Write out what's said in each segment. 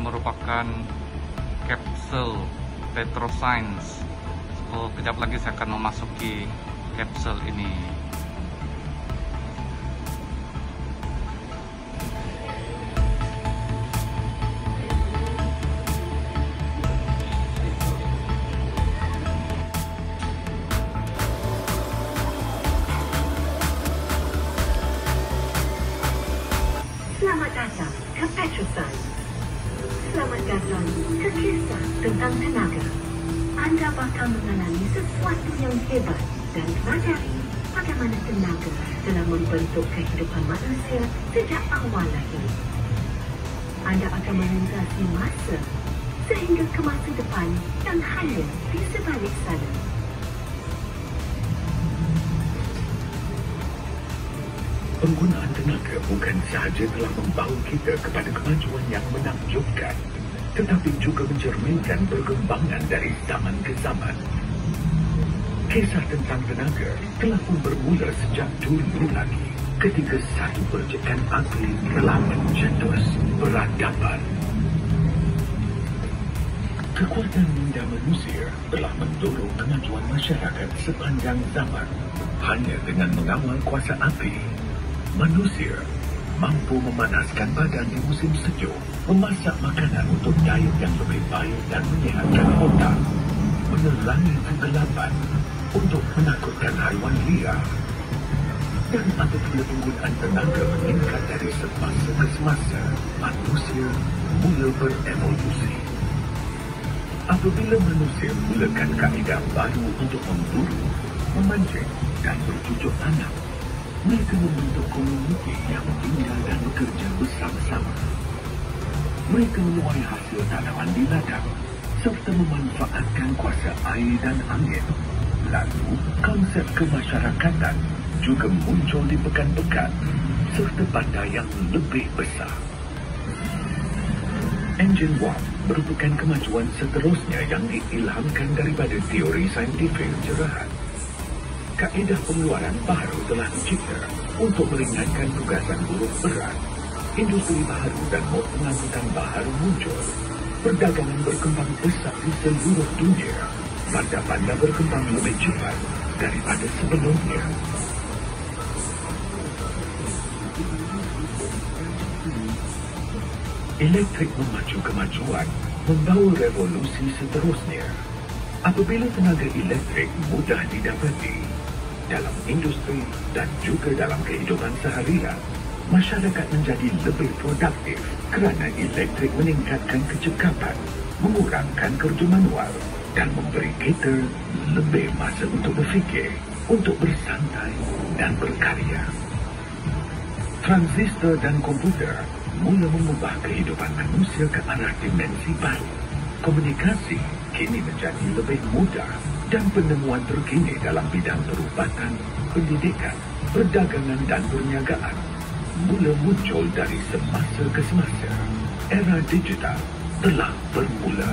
merupakan kapsul Petroscience. So, kejap lagi saya akan memasuki kapsul ini. Selamat datang ke Petroscience. Selamat datang ke kisah tentang tenaga. Anda bakal mengalami sesuatu yang hebat dan pelajari bagaimana tenaga telah membentuk kehidupan manusia sejak awal lagi. Anda akan melintasi masa sehingga ke masa depan yang hanya di sebalik sana. Penggunaan tenaga bukan sahaja telah membawa kita kepada kemajuan yang menakjubkan, tetapi juga mencerminkan perkembangan dari zaman ke zaman. Kisah tentang tenaga telah pun bermula sejak dulu lagi, ketika satu percikan api telah mencetus peradaban. Kekuatan minda manusia telah mendorong kemajuan masyarakat sepanjang zaman. Hanya dengan mengawal kuasa api, manusia mampu memanaskan badan di musim sejuk, memasak makanan untuk diet yang lebih baik dan menyehatkan otak, menerangi kegelapan untuk menakutkan haiwan liar. Dan apabila penggunaan tenaga meningkat dari semasa ke semasa, manusia mula berevolusi. Apabila manusia mulakan kaedah baru untuk memburu, memancing dan bercucuk anak, mereka membentuk komuniti yang tinggal dan bekerja bersama-sama. Mereka menuai hasil tanaman di ladang serta memanfaatkan kuasa air dan angin. Lalu, konsep kemasyarakatan juga muncul di pekan-pekan serta bandar yang lebih besar. Engine warp merupakan kemajuan seterusnya yang diilhamkan daripada teori saintifik cerahan. Kaedah pengeluaran baru telah dicipta untuk meringankan tugasan buruh berat. Industri baru dan mod pengangkutan baru muncul. Perdagangan berkembang pesat di seluruh dunia. Bandar-bandar berkembang lebih cepat daripada sebelumnya. Elektrik memacu kemajuan, membawa revolusi seterusnya. Apabila tenaga elektrik mudah didapati dalam industri dan juga dalam kehidupan seharian, masyarakat menjadi lebih produktif kerana elektrik meningkatkan kecekapan, mengurangkan kerja manual dan memberi kita lebih masa untuk berfikir, untuk bersantai dan berkarya. Transistor dan komputer mula mengubah kehidupan manusia ke arah dimensi baru. Komunikasi kini menjadi lebih mudah dan penemuan terkini dalam bidang perubatan, pendidikan, perdagangan dan perniagaan mula muncul dari semasa ke semasa. Era digital telah bermula.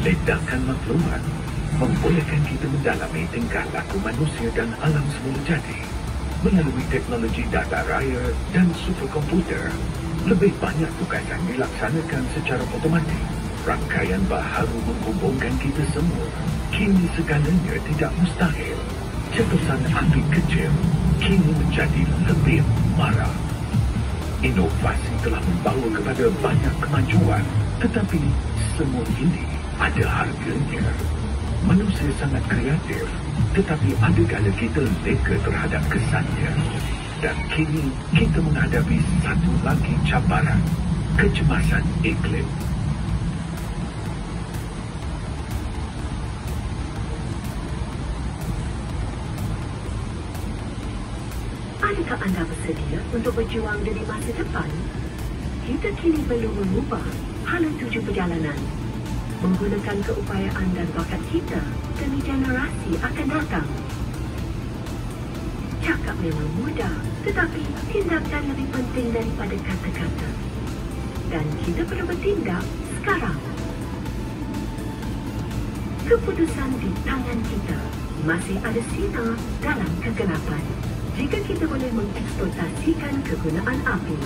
Ledakan maklumat membolehkan kita mendalami tingkah laku manusia dan alam semula jadi. Melalui teknologi data raya dan superkomputer, lebih banyak tugasan dilaksanakan secara otomatik. Rangkaian baharu menghubungkan kita semua. Kini segalanya tidak mustahil. Cetusan api kecil kini menjadi lebih marah. Inovasi telah membawa kepada banyak kemajuan, tetapi semua ini ada harganya. Manusia sangat kreatif, tetapi ada kala kita leka terhadap kesannya. Dan kini kita menghadapi satu lagi cabaran, kecemasan iklim. Adakah anda bersedia untuk berjuang demi masa depan? Kita kini perlu mengubah hala tuju perjalanan, menggunakan keupayaan dan bakat kita demi generasi akan datang. Cakap memang mudah, tetapi tindakan lebih penting daripada kata-kata. Dan kita perlu bertindak sekarang. Keputusan di tangan kita. Masih ada sinar dalam kegelapan. Jika kita boleh mengeksploitasikan kegunaan api,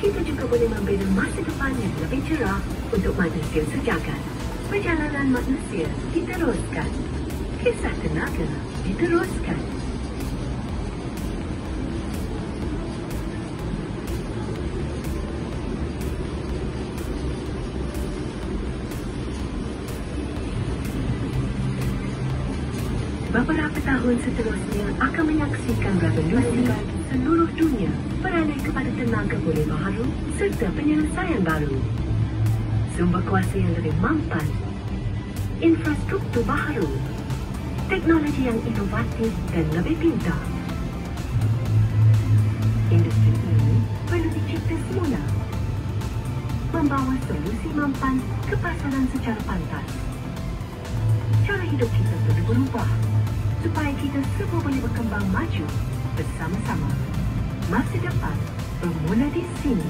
kita juga boleh membina masa depan yang lebih cerah untuk manusia sejagat. Perjalanan manusia diteruskan. Kisah tenaga diteruskan. Beberapa tahun seterusnya akan menyaksikan revolusi bagi seluruh dunia beralih kepada tenaga boleh baharu serta penyelesaian baru. Sumber kuasa yang lebih mampan, infrastruktur baharu, teknologi yang inovatif dan lebih pintar. Industri ini perlu dicipta semula, membawa solusi mampan ke pasaran secara pantas. Cara hidup kita perlu berubah supaya kita semua boleh berkembang maju bersama-sama. Masa depan bermula di sini.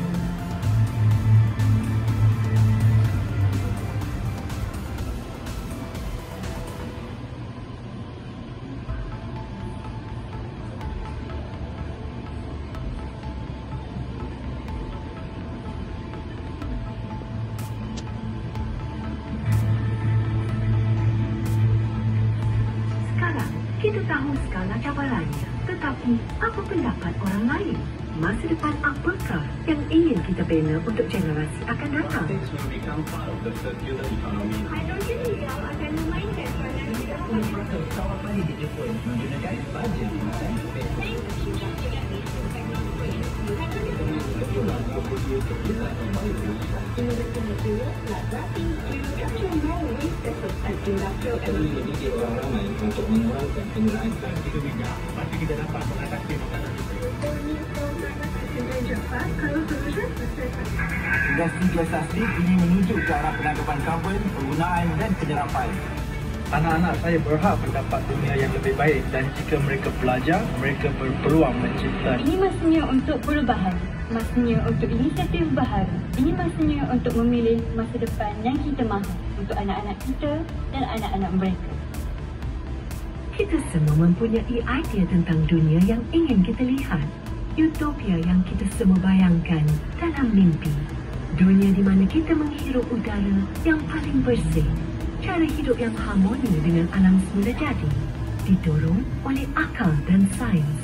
Kita tahu skala cabarannya, tetapi apa pendapat orang lain? Masa depan apakah yang ingin kita bina untuk generasi akan datang? Akan memainkan peranan kawapan di Jepun menggunakan bajet untuk mengurangkan penggunaan plastik minyak, pasti kita dapat mengatasi makanan itu. Industri gas asli ini menuju ke arah penangkapan karbon, penggunaan dan penyerapan. Anak-anak saya berhak mendapat dunia yang lebih baik dan jika mereka belajar, mereka berpeluang mencipta. Ini masanya untuk perubahan, masanya untuk inisiatif baharu. Ini masanya untuk memilih masa depan yang kita mahu untuk anak-anak kita dan anak-anak mereka. Kita semua mempunyai idea tentang dunia yang ingin kita lihat. Utopia yang kita semua bayangkan dalam mimpi. Dunia di mana kita menghirup udara yang paling bersih. Cara hidup yang harmoni dengan alam semula jadi. Didorong oleh akal dan sains.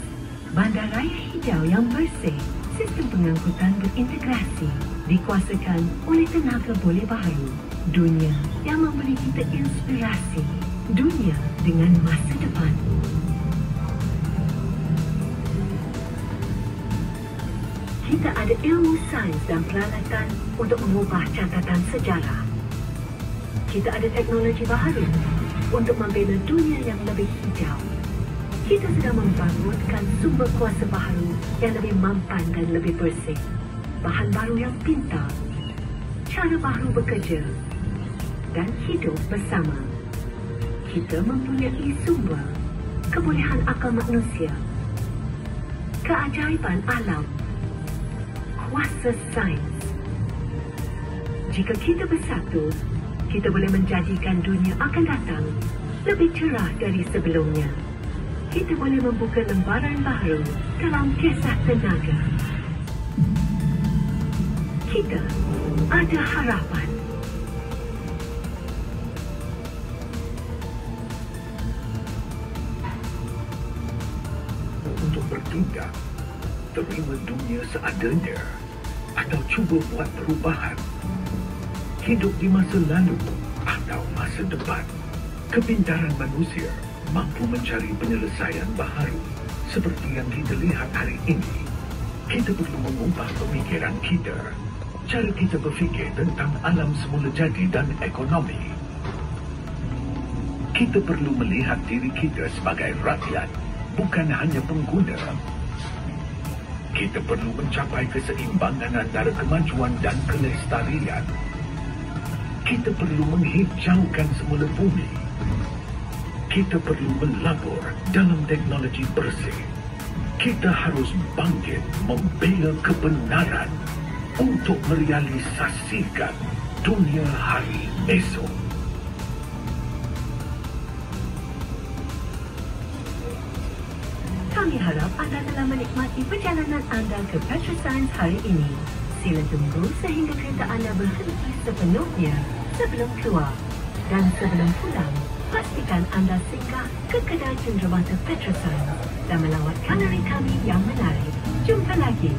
Bandaraya hijau yang bersih. Sistem pengangkutan berintegrasi. Dikuasakan oleh tenaga boleh baharu. Dunia yang memberi kita inspirasi. Dunia dengan masa depan. Kita ada ilmu sains dan peralatan untuk mengubah catatan sejarah. Kita ada teknologi baharu untuk membina dunia yang lebih hijau. Kita sedang membangunkan sumber kuasa baharu yang lebih mampan dan lebih bersih. Bahan baru yang pintar. Cara baru bekerja. Dan hidup bersama. Kita mempunyai sumber, kebolehan akal manusia, keajaiban alam, kuasa sains. Jika kita bersatu, kita boleh menjadikan dunia akan datang lebih cerah dari sebelumnya. Kita boleh membuka lembaran baru dalam kisah tenaga. Kita ada harapan. Untuk bertindak, terima dunia seadanya atau cuba buat perubahan. Hidup di masa lalu atau masa depan. Kepintaran manusia mampu mencari penyelesaian baharu seperti yang kita lihat hari ini. Kita perlu mengubah pemikiran kita, cara kita berfikir tentang alam semula jadi dan ekonomi. Kita perlu melihat diri kita sebagai rakyat, bukan hanya pengguna. Kita perlu mencapai keseimbangan antara kemajuan dan kelestarian. Kita perlu menghijaukan semula bumi. Kita perlu melabur dalam teknologi bersih. Kita harus bangkit membela kebenaran untuk merealisasikan dunia hari esok. Kami harap anda telah menikmati perjalanan anda ke Petroscience hari ini. Sila tunggu sehingga kereta anda berhenti sepenuhnya sebelum keluar. Dan sebelum pulang, pastikan anda singgah ke kedai cenderamata Petroscience dan melawat galeri kami yang menarik. Jumpa lagi.